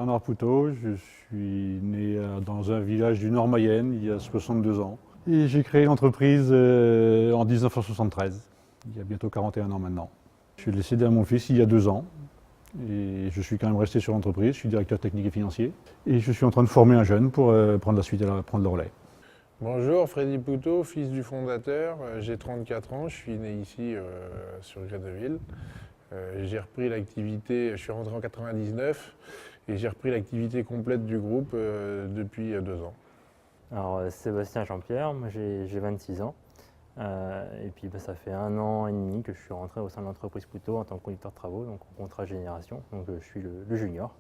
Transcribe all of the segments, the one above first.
Bernard Poutot, je suis né dans un village du Nord-Mayenne il y a 62 ans. Et j'ai créé l'entreprise en 1973, il y a bientôt 41 ans maintenant. Je suis décédé à mon fils il y a 2 ans. Et je suis quand même resté sur l'entreprise, je suis directeur technique et financier. Et je suis en train de former un jeune pour prendre la suite et prendre le relais. Bonjour, Freddy Poutot, fils du fondateur. J'ai 34 ans, je suis né ici sur Grédeville. J'ai repris l'activité, je suis rentré en 99 et j'ai repris l'activité complète du groupe depuis 2 ans. Alors Sébastien Jean-Pierre, moi j'ai 26 ans. Et puis ça fait 1 an et demi que je suis rentré au sein de l'entreprise Poutot en tant que conducteur de travaux, donc en contrat génération, donc je suis le junior.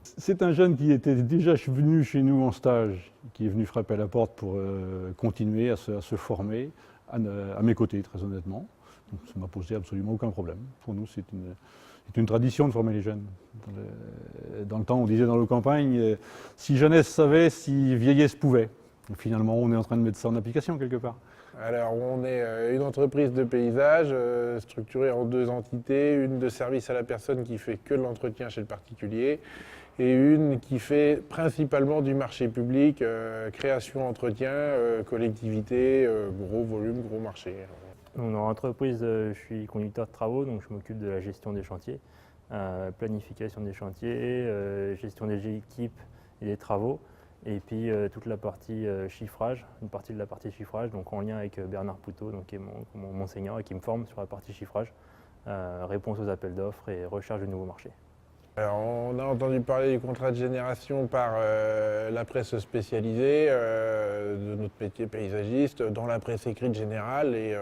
C'est un jeune qui était déjà venu chez nous en stage, qui est venu frapper à la porte pour continuer à se former à mes côtés, très honnêtement. Donc ça ne m'a posé absolument aucun problème. Pour nous, c'est une tradition de former les jeunes. Dans le temps, on disait dans nos campagnes, si jeunesse savait, si vieillesse pouvait. Et finalement, on est en train de mettre ça en application quelque part. Alors, on est une entreprise de paysage structurée en 2 entités, une de service à la personne qui fait que de l'entretien chez le particulier et une qui fait principalement du marché public, création, entretien, collectivité, gros volume, gros marché. Donc, dans l'entreprise, je suis conducteur de travaux, donc je m'occupe de la gestion des chantiers, planification des chantiers, gestion des équipes et des travaux. Et puis toute la partie chiffrage, une partie de la partie chiffrage, donc en lien avec Bernard Poutot, donc, qui est mon senior et qui me forme sur la partie chiffrage, réponse aux appels d'offres et recherche de nouveaux marchés. Alors, on a entendu parler du contrat de génération par la presse spécialisée de notre métier paysagiste, dans la presse écrite générale et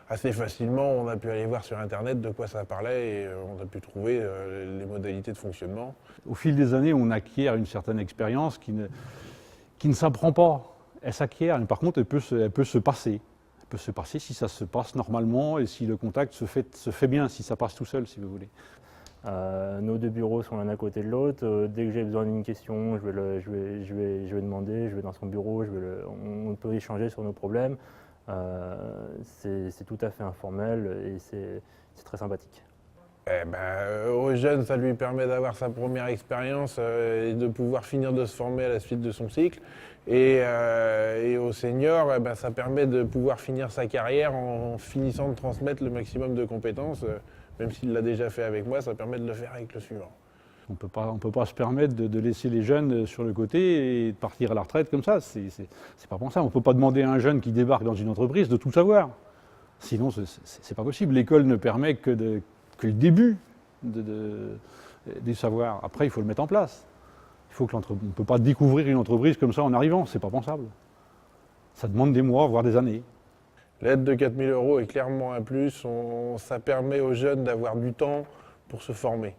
assez facilement on a pu aller voir sur internet de quoi ça parlait et on a pu trouver les modalités de fonctionnement. Au fil des années, on acquiert une certaine expérience qui ne s'apprend pas. Elle s'acquiert, mais par contre, elle peut se passer. Elle peut se passer si ça se passe normalement et si le contact se fait bien, si ça passe tout seul, si vous voulez. Nos 2 bureaux sont l'un à côté de l'autre. Dès que j'ai besoin d'une question, je vais demander, je vais dans son bureau, on peut échanger sur nos problèmes. C'est tout à fait informel et c'est très sympathique. Aux jeunes, ça lui permet d'avoir sa première expérience et de pouvoir finir de se former à la suite de son cycle. Et aux seniors, ça permet de pouvoir finir sa carrière en finissant de transmettre le maximum de compétences. Même s'il l'a déjà fait avec moi, ça permet de le faire avec le suivant. On ne peut pas se permettre de laisser les jeunes sur le côté et de partir à la retraite comme ça. C'est pas pensable. On ne peut pas demander à un jeune qui débarque dans une entreprise de tout savoir. Sinon, c'est pas possible. L'école ne permet que le début du savoir. Après, il faut le mettre en place. On ne peut pas découvrir une entreprise comme ça en arrivant. C'est pas pensable. Ça demande des mois, voire des années. L'aide de 4 000 € est clairement un plus. Ça permet aux jeunes d'avoir du temps pour se former.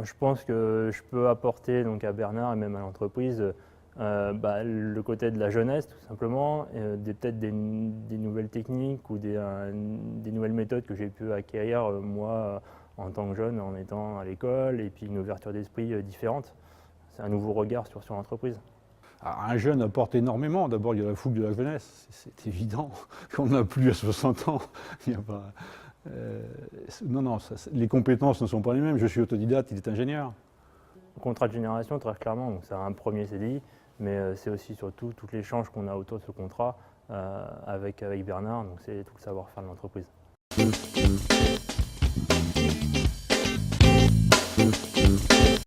Je pense que je peux apporter donc, à Bernard et même à l'entreprise le côté de la jeunesse tout simplement, peut-être des nouvelles techniques ou des nouvelles méthodes que j'ai pu acquérir moi en tant que jeune en étant à l'école et puis une ouverture d'esprit différente. C'est un nouveau regard sur l'entreprise. Un jeune apporte énormément. D'abord, il y a la fougue de la jeunesse. C'est évident qu'on n'a plus à 60 ans. Il y a pas, non, les compétences ne sont pas les mêmes. Je suis autodidacte, il est ingénieur. Le contrat de génération, très clairement, c'est un premier CDI, mais c'est aussi surtout tout l'échange qu'on a autour de ce contrat avec Bernard. Donc c'est tout le savoir-faire de l'entreprise.